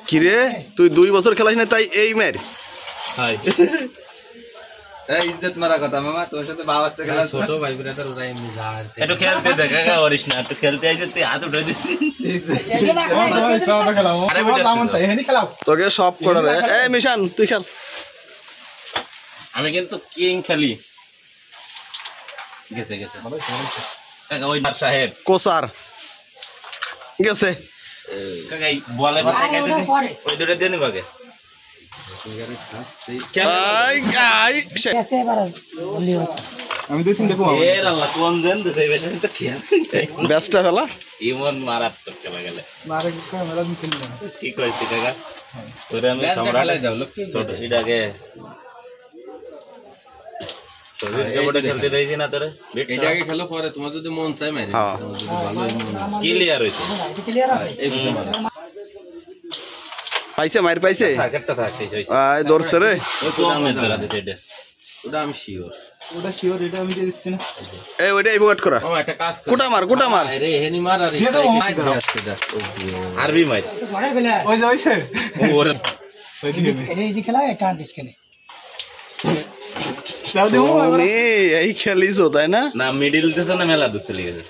কিরে তুই 2 বছর খেলাস না তাই এই মের হাই এই ইজ্জত মারা কথা মামা তোর সাথে বাবার তো খেলা ছোট ভাই ব্রাদার ওরা এমনি যায় একটু খেলতে দে কাকা ওরিস না একটু খেলতে আইতে তুই হাত উঠে দিছিস আরে যেমন তাই হেনি খেলাও তোকে সব করে রে এই মিশান তুই খেল আমি কিন্তু কিং খেলি গেছে গেছে কাকা ওই বার সাহেব কোসার গেছে কাকা বলে ভাত খাইতে দে ওই দুটো দিয়ে নিব আগে আই আই कैसे बार लियो আমি দুই তিন দেখো এ আল্লাহ কোন দেন দেই বেশি তো খেল বেস্টটা ফেলা ইমন মারাত্মক খেলা গেলে মারে ক্যামেরা দিতে না কি কইছিস কাকা ওরে আমি সম্রাট যাও লোক ছোট এটাকে তোরে খেলতে দেইছি না তোরে এটাকে খেলো পরে তোমার যদি মন চাই মাইরে তোমার যদি ভালো মন ক্লিয়ার হইছে क्लियर আছে এই বুঝে মারো পাইছে মার পাইছে থাকেরটা থাকতেই হইছে আয় দৌড়ছে রে ও তো আমি ধরা দিছে এটা ওটা আমি শিওর ওটা শিওর এটা আমি দিয়ে দিচ্ছি না এই ওইটা ইভোকেট করা ও একটা কাজ কর কুটা মার আরে হেনি মার আরে আরবি মাইর বড় বেলা ওই যে ওইছে ওরে ওইদিকে এই যে খেলা এটা দিস কেনে দাও দেবো এই খেলিছো তাই না না মিডিল দিছে না মেলা দিছে লিগেছে